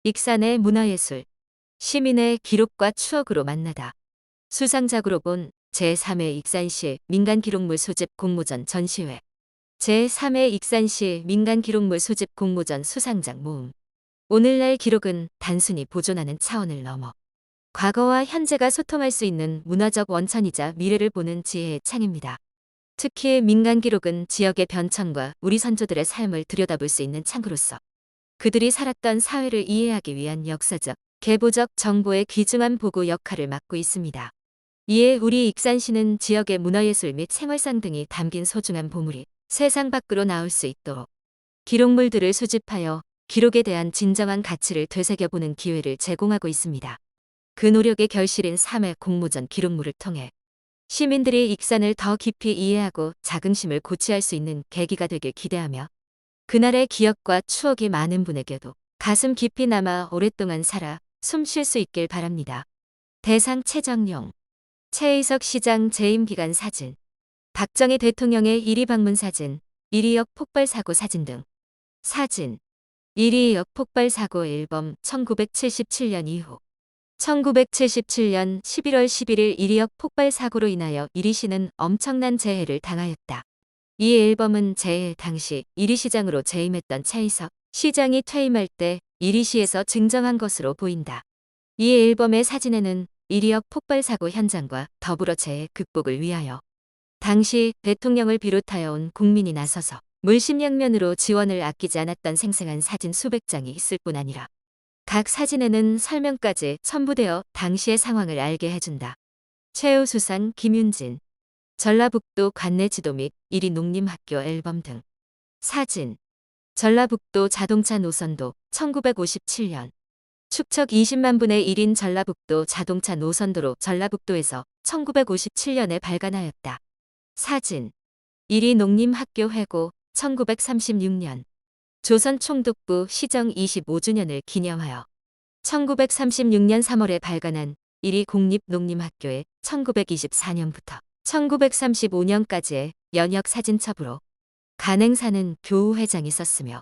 익산의 문화예술, 시민의 기록과 추억으로 만나다. 수상작으로 본 제3회 익산시 민간기록물 소집 공모전 전시회. 제3회 익산시 민간기록물 소집 공모전 수상작 모음. 오늘날 기록은 단순히 보존하는 차원을 넘어 과거와 현재가 소통할 수 있는 문화적 원천이자 미래를 보는 지혜의 창입니다. 특히 민간기록은 지역의 변천과 우리 선조들의 삶을 들여다볼 수 있는 창구로서 그들이 살았던 사회를 이해하기 위한 역사적, 계보적 정보의 귀중한 보고 역할을 맡고 있습니다. 이에 우리 익산시는 지역의 문화예술 및 생활상 등이 담긴 소중한 보물이 세상 밖으로 나올 수 있도록 기록물들을 수집하여 기록에 대한 진정한 가치를 되새겨보는 기회를 제공하고 있습니다. 그 노력의 결실인 3회 공모전 기록물을 통해 시민들이 익산을 더 깊이 이해하고 자긍심을 고취할 수 있는 계기가 되길 기대하며 그날의 기억과 추억이 많은 분에게도 가슴 깊이 남아 오랫동안 살아 숨 쉴 수 있길 바랍니다. 대상 최정용, 최의석 시장 재임 기간 사진, 박정희 대통령의 1위 방문 사진, 1위역 폭발 사고 사진 등. 사진, 1위역 폭발 사고 앨범 1977년 이후 1977년 11월 11일 1위역 폭발 사고로 인하여 이리시는 엄청난 재해를 당하였다. 이 앨범은 재해 당시 이리시장으로 재임했던 차이석 시장이 퇴임할 때 이리시에서 증정한 것으로 보인다. 이 앨범의 사진에는 1위역 폭발 사고 현장과 더불어 재해 극복을 위하여 당시 대통령을 비롯하여 온 국민이 나서서 물심양면으로 지원을 아끼지 않았던 생생한 사진 수백 장이 있을 뿐 아니라 각 사진에는 설명까지 첨부되어 당시의 상황을 알게 해준다. 최우수상 김윤진, 전라북도 관내지도 및 1위 농림학교 앨범 등. 사진, 전라북도 자동차 노선도 1957년 축척 20만 분의 1인 전라북도 자동차 노선도로 전라북도에서 1957년에 발간하였다. 사진, 1위 농림학교 회고 1936년 조선 총독부 시정 25주년을 기념하여 1936년 3월에 발간한 1위 공립농림학교의 1924년부터 1935년까지의 연역 사진첩으로 간행사는 교우회장이 썼으며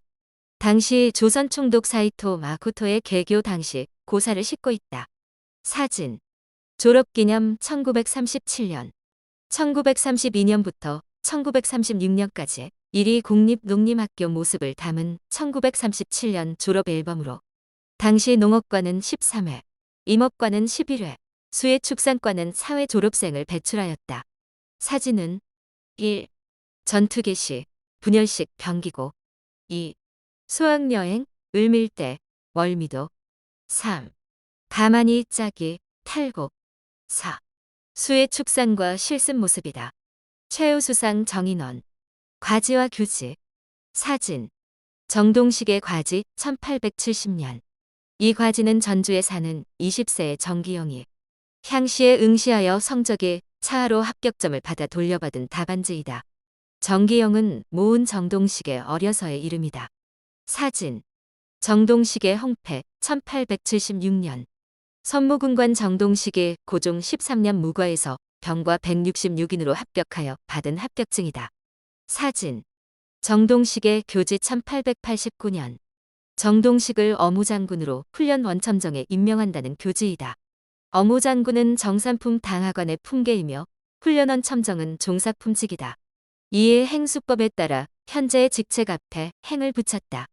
당시 조선 총독 사이토 마코토의 개교 당시 고사를 싣고 있다. 사진, 졸업기념 1937년, 1932년부터 1936년까지 1위 공립농림학교 모습을 담은 1937년 졸업 앨범으로 당시 농업과는 13회, 임업과는 11회, 수해축산과는 4회 졸업생을 배출하였다. 사진은 1. 전투개시, 분열식 병기고 2. 수학여행, 을밀대, 월미도 3. 가만히 짜기, 탈곡 4. 수해축산과 실습 모습이다. 최우수상 정인원, 과지와 규지. 사진, 정동식의 과지 1870년. 이 과지는 전주에 사는 20세의 정기영이 향시에 응시하여 성적에 차하로 합격점을 받아 돌려받은 답안지이다. 정기영은 모은 정동식의 어려서의 이름이다. 사진, 정동식의 홍패 1876년. 선무군관 정동식의 고종 13년 무과에서 병과 166인으로 합격하여 받은 합격증이다. 사진, 정동식의 교지 1889년. 정동식을 어무장군으로 훈련 원첨정에 임명한다는 교지이다. 어무장군은 정산품 당하관의 품계이며 훈련원 첨정은 종사품직이다. 이에 행수법에 따라 현재의 직책 앞에 행을 붙였다.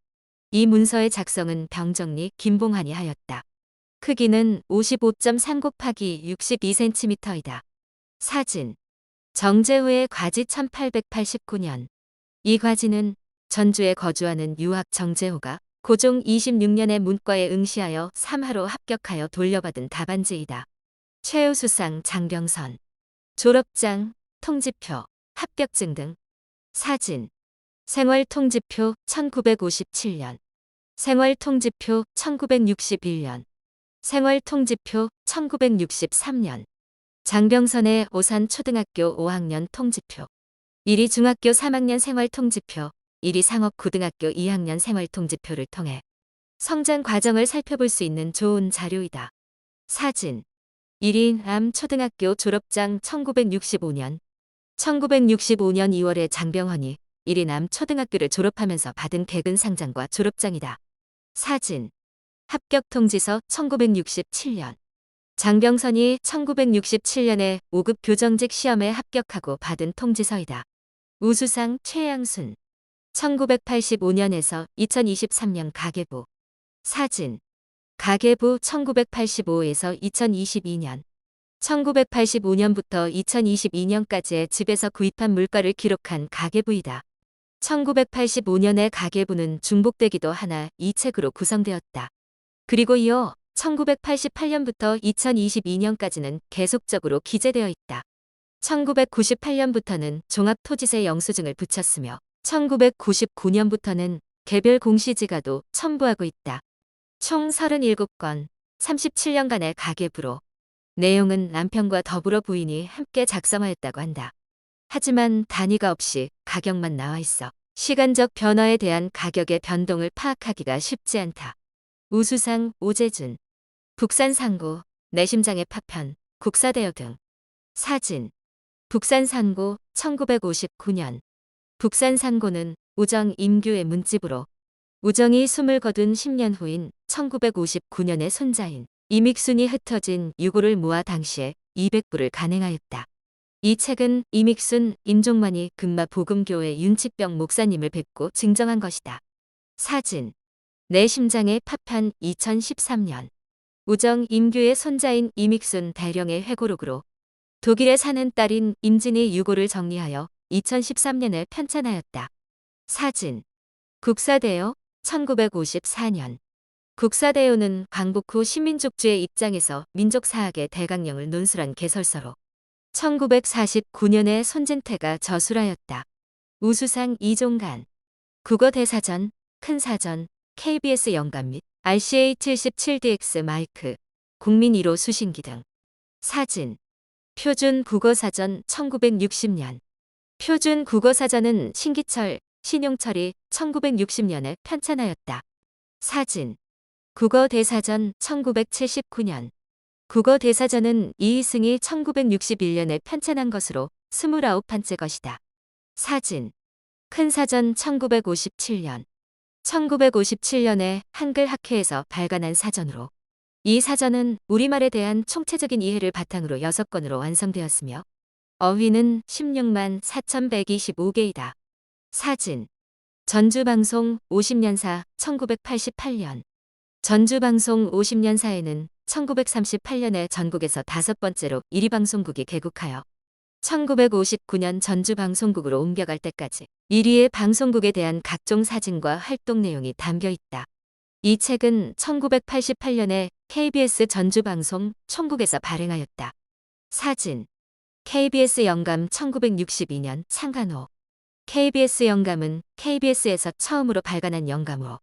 이 문서의 작성은 병정리 김봉환이 하였다. 크기는 55.3 곱하기 62cm이다. 사진, 정재후의 과지 1889년. 이 과지는 전주에 거주하는 유학 정재호가 고종 26년에 문과에 응시하여 3하로 합격하여 돌려받은 답안지이다. 최우수상 장병선, 졸업장, 통지표, 합격증 등. 사진, 생활통지표 1957년, 생활통지표 1961년, 생활통지표 1963년, 장병선의 오산초등학교 5학년 통지표, 1위 중학교 3학년 생활통지표, 1위 상업고등학교 2학년 생활통지표를 통해 성장 과정을 살펴볼 수 있는 좋은 자료이다. 사진, 1위 남초등학교 졸업장 1965년 2월에 장병헌이 1위 남초등학교를 졸업하면서 받은 개근상장과 졸업장이다. 사진, 합격 통지서 1967년. 장병선이 1967년에 5급 교정직 시험에 합격하고 받은 통지서이다. 우수상 최양순. 1985년에서 2023년 가계부. 사진. 가계부 1985에서 2022년. 1985년부터 2022년까지의 집에서 구입한 물가를 기록한 가계부이다. 1985년의 가계부는 중복되기도 하나 이 책으로 구성되었다. 그리고 이어 1988년부터 2022년까지는 계속적으로 기재되어 있다. 1998년부터는 종합토지세 영수증을 붙였으며 1999년부터는 개별 공시지가도 첨부하고 있다. 총 37건, 37년간의 가계부로 내용은 남편과 더불어 부인이 함께 작성하였다고 한다. 하지만 단위가 없이 가격만 나와 있어 시간적 변화에 대한 가격의 변동을 파악하기가 쉽지 않다. 우수상 오재준. 북산상고, 내심장의 파편, 국사대여 등. 사진. 북산상고 1959년. 북산상고는 우정 임규의 문집으로 우정이 숨을 거둔 10년 후인 1959년의 손자인 이믹순이 흩어진 유고를 모아 당시에 200부를 간행하였다. 이 책은 이믹순, 임종만이 금마 복음교회 윤칙병 목사님을 뵙고 증정한 것이다. 사진. 내 심장의 파편 2013년. 우정 임규의 손자인 이믹순 대령의 회고록으로 독일에 사는 딸인 임진이 유고를 정리하여 2013년에 편찬하였다. 사진. 국사대요 1954년. 국사대요는 광복 후 신민족주의 입장에서 민족사학의 대강령을 논술한 개설서로 1949년에 손진태가 저술하였다. 우수상 이종간. 국어대사전, 큰사전, KBS 영감 및 RCA 77DX 마이크, 국민 1호 수신기 등. 사진. 표준 국어사전 1960년. 표준 국어사전은 신기철, 신용철이 1960년에 편찬하였다. 사진. 국어대사전 1979년. 국어대사전은 이희승이 1961년에 편찬한 것으로 29판째 것이다. 사진. 큰사전 1957년. 1957년에 한글학회에서 발간한 사전으로 이 사전은 우리말에 대한 총체적인 이해를 바탕으로 6권으로 완성되었으며 어휘는 16만 4,125개이다. 사진. 전주방송 50년사 1988년. 전주방송 50년사에는 1938년에 전국에서 5번째로 1위 방송국이 개국하여 1959년 전주방송국으로 옮겨갈 때까지 1위의 방송국에 대한 각종 사진과 활동 내용이 담겨 있다. 이 책은 1988년에 KBS 전주방송 총국에서 발행하였다. 사진. KBS 영감 1962년 창간호. KBS 영감은 KBS에서 처음으로 발간한 영감으로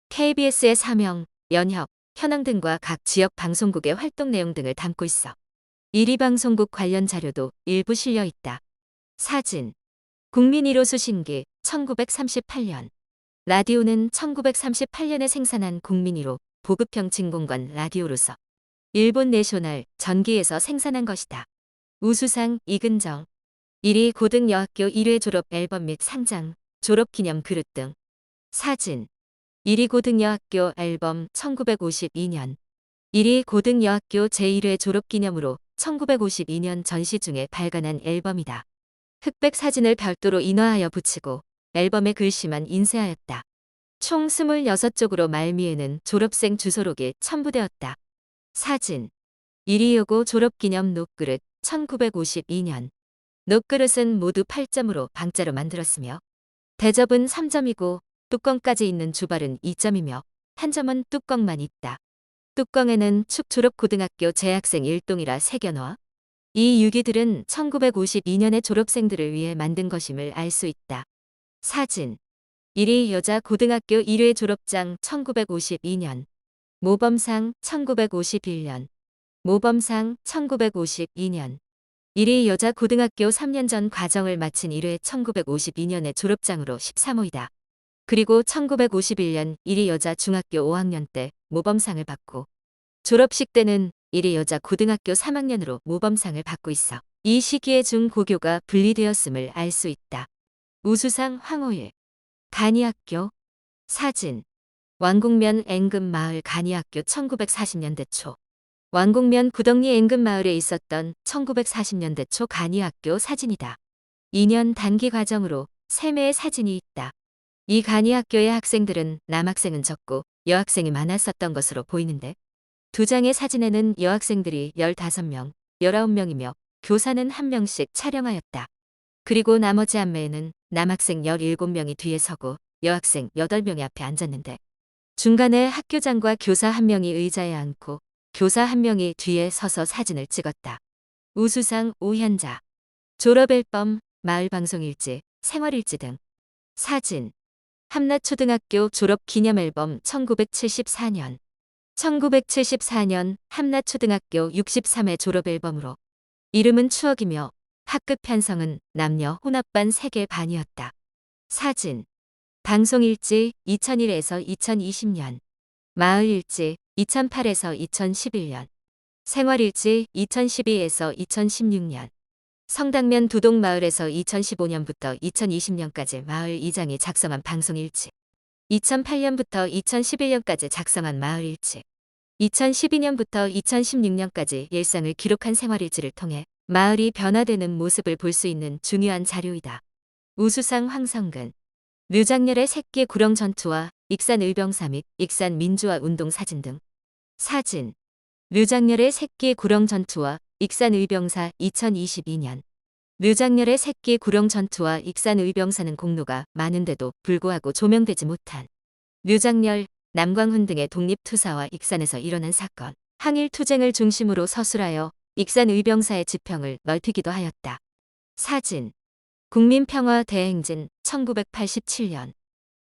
KBS의 사명, 연협, 현황 등과 각 지역 방송국의 활동 내용 등을 담고 있어 1위 방송국 관련 자료도 일부 실려 있다. 사진. 국민 1호 수신기 1938년. 라디오는 1938년에 생산한 국민 1호 보급형 진공관 라디오로서 일본 내셔널 전기에서 생산한 것이다. 우수상 이근정. 1위 고등여학교 1회 졸업 앨범 및 상장, 졸업기념 그릇 등. 사진. 1위 고등여학교 앨범 1952년. 1위 고등여학교 제1회 졸업기념으로 1952년 전시 중에 발간한 앨범이다. 흑백 사진을 별도로 인화하여 붙이고 앨범의 글씨만 인쇄하였다. 총 26쪽으로 말미에는 졸업생 주소록이 첨부되었다. 사진. 1위 여고 졸업기념 녹그릇 1952년. 녹그릇은 모두 8점으로 방자로 만들었으며 대접은 3점이고 뚜껑까지 있는 주발은 2점이며 한 점은 뚜껑만 있다. 뚜껑에는 축 졸업고등학교 재학생 일동이라 새겨넣어 이 유기들은 1952년의 졸업생들을 위해 만든 것임을 알 수 있다. 사진. 1위 여자 고등학교 1회 졸업장 1952년. 모범상 1951년. 모범상 1952년. 1위 여자 고등학교 3년 전 과정을 마친 1회 1952년의 졸업장으로 13호이다. 그리고 1951년 1위 여자 중학교 5학년 때 모범상을 받고 졸업식 때는 1위 여자 고등학교 3학년으로 모범상을 받고 있어 이 시기에 중고교가 분리되었음을 알 수 있다. 우수상 황호일. 간이학교. 사진. 왕곡면 앵금 마을 간이학교 1940년대 초. 왕곡면 구덕리 앵금 마을에 있었던 1940년대 초 간이학교 사진이다. 2년 단기 과정으로 3매의 사진이 있다. 이 간이학교의 학생들은 남학생은 적고 여학생이 많았었던 것으로 보이는데, 2장의 사진에는 여학생들이 15명, 19명이며 교사는 1명씩 촬영하였다. 그리고 나머지 안매에는 남학생 17명이 뒤에 서고 여학생 8명이 앞에 앉았는데, 중간에 학교장과 교사 1명이 의자에 앉고 교사 1명이 뒤에 서서 사진을 찍었다. 우수상 오현자, 졸업앨범, 마을방송일지, 생활일지 등. 사진, 함라초등학교 졸업기념앨범 1974년. 1974년 함라초등학교 63회 졸업앨범으로 이름은 추억이며 학급 편성은 남녀 혼합반 3개 반이었다. 사진, 방송일지 2001에서 2020년, 마을일지 2008에서 2011년, 생활일지 2012에서 2016년, 성당면 두동마을에서 2015년부터 2020년까지 마을 이장이 작성한 방송일지, 2008년부터 2011년까지 작성한 마을일지, 2012년부터 2016년까지 일상을 기록한 생활일지를 통해 마을이 변화되는 모습을 볼 수 있는 중요한 자료이다. 우수상 황성근, 류장렬의 새끼 구령 전투와 익산 의병사 및 익산 민주화 운동 사진 등. 사진, 류장렬의 새끼 구령 전투와 익산 의병사 2022년. 류장렬의 새끼 구령 전투와 익산 의병사는 공로가 많은데도 불구하고 조명되지 못한 류장렬, 남광훈 등의 독립투사와 익산에서 일어난 사건, 항일투쟁을 중심으로 서술하여 익산 의병사의 지평을 넓히기도 하였다. 사진, 국민평화 대행진 1987년.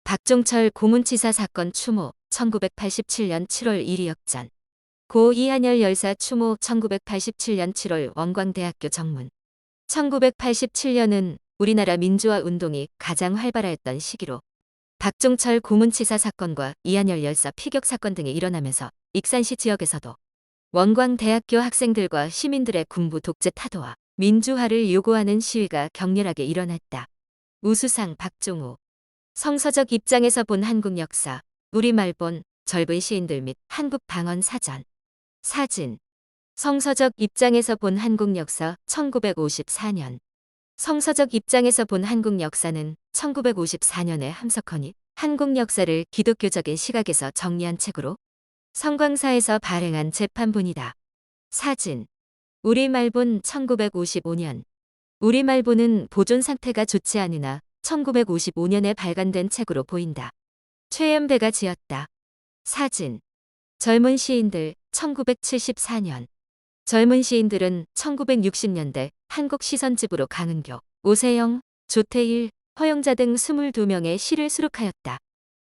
박종철 고문치사 사건 추모 1987년 7월 1위 역전. 고 이한열 열사 추모 1987년 7월 원광대학교 정문. 1987년은 우리나라 민주화 운동이 가장 활발하였던 시기로 박종철 고문치사 사건과 이한열 열사 피격 사건 등이 일어나면서 익산시 지역에서도 원광대학교 학생들과 시민들의 군부 독재 타도와 민주화를 요구하는 시위가 격렬하게 일어났다. 우수상 박종우, 성서적 입장에서 본 한국 역사, 우리말본, 젊은 시인들 및 한국 방언 사전. 사진, 성서적 입장에서 본 한국 역사 1954년. 성서적 입장에서 본 한국 역사는 1954년에 함석헌이 한국 역사를 기독교적인 시각에서 정리한 책으로 성광사에서 발행한 재판본이다. 사진, 우리말본 1955년. 우리말본은 보존 상태가 좋지 않으나 1955년에 발간된 책으로 보인다. 최연배가 지었다. 사진, 젊은 시인들 1974년. 젊은 시인들은 1960년대 한국 시선집으로 강은교, 오세영, 조태일, 허영자 등 22명의 시를 수록하였다.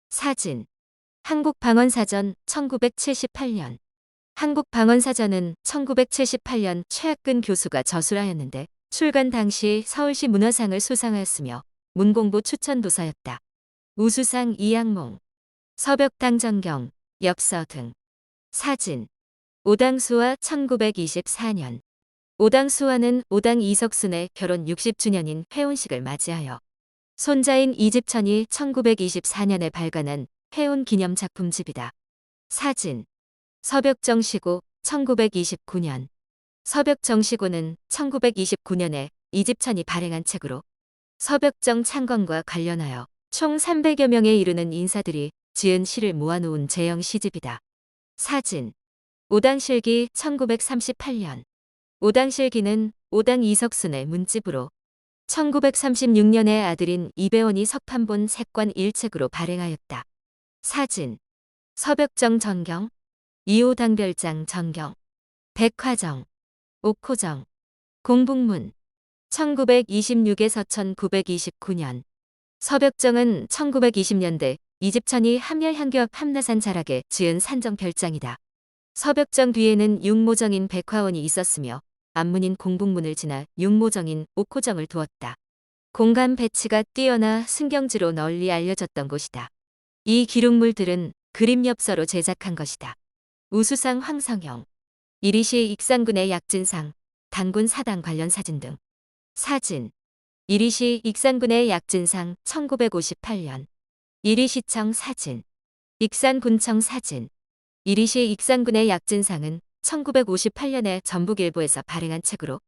사진, 한국방언사전 1978년. 한국방언사전은 1978년 최학근 교수가 저술하였는데 출간 당시 서울시 문화상을 수상하였으며 문공부 추천도서였다. 우수상 이양몽, 서벽당 정경, 엽서 등. 사진, 오당수와 1924년. 오당수와는 오당 이석순의 결혼 60주년인 회혼식을 맞이하여 손자인 이집천이 1924년에 발간한 회혼 기념 작품집이다. 사진, 서벽정시고 1929년. 서벽정시고는 1929년에 이집천이 발행한 책으로 서벽정 창건과 관련하여 총 300여 명에 이르는 인사들이 지은 시를 모아놓은 제형 시집이다. 사진, 오당실기 1938년. 오당실기는 오당 이석순의 문집으로 1936년에 아들인 이배원이 석판본 색관 1책으로 발행하였다. 사진, 서벽정 정경, 이호당별장 정경, 백화정, 옥호정, 공북문, 1926에서 1929년. 서벽정은 1920년대 이집천이 함열향교합 함나산 자락에 지은 산정별장이다. 서벽정 뒤에는 육모정인 백화원이 있었으며 앞문인 공북문을 지나 육모정인 옥호정을 두었다. 공간 배치가 뛰어나 승경지로 널리 알려졌던 곳이다. 이 기록물들은 그림 엽서로 제작한 것이다. 우수상 황성영, 이리시 익산군의 약진상, 단군 사당 관련 사진 등. 사진, 이리시 익산군의 약진상 1958년. 이리시청 사진, 익산군청 사진. 이리시 익산군의 약진상은 1958년에 전북일보에서 발행한 책으로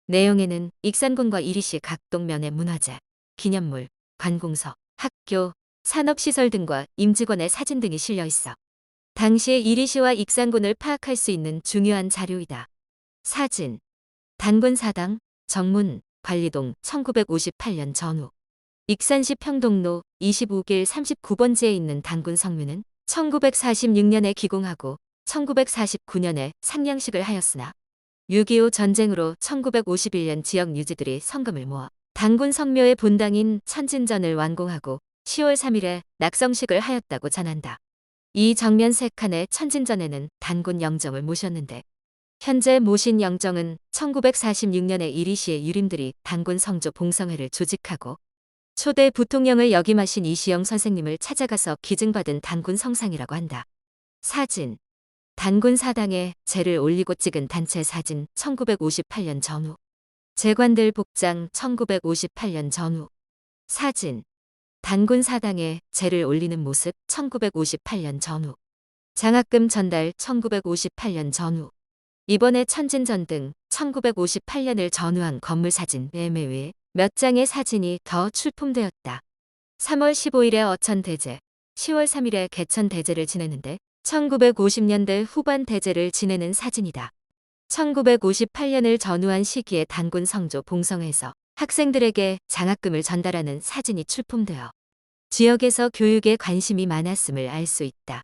내용에는 익산군과 이리시 각 동면의 문화재, 기념물, 관공서, 학교, 산업시설 등과 임직원의 사진 등이 실려 있어 당시의 이리시와 익산군을 파악할 수 있는 중요한 자료이다. 사진. 단군 사당, 정문, 관리동 1958년 전후. 익산시 평동로 25길 39번지에 있는 단군 성묘는 1946년에 기공하고 1949년에 상냥식을 하였으나 6.25 전쟁으로 1951년 지역 유지들이 성금을 모아 단군 성묘의 본당인 천진전을 완공하고 10월 3일에 낙성식을 하였다고 전한다. 이 정면 3칸의 천진전에는 단군 영정을 모셨는데 현재 모신 영정은 1946년에 이리시의 유림들이 단군 성조 봉성회를 조직하고 초대 부통령을 역임하신 이시영 선생님을 찾아가서 기증받은 단군 성상이라고 한다. 사진. 단군 사당에 제를 올리고 찍은 단체 사진 1958년 전후. 재관들 복장 1958년 전후. 사진. 단군 사당에 제를 올리는 모습 1958년 전후. 장학금 전달 1958년 전후. 이번에 천진전 등 1958년을 전후한 건물 사진 매매 외에 몇 장의 사진이 더 출품되었다. 3월 15일에 어천대제, 10월 3일에 개천대제를 지내는데 1950년대 후반 대제를 지내는 사진이다. 1958년을 전후한 시기에 단군 성조 봉성회에서 학생들에게 장학금을 전달하는 사진이 출품되어 지역에서 교육에 관심이 많았음을 알 수 있다.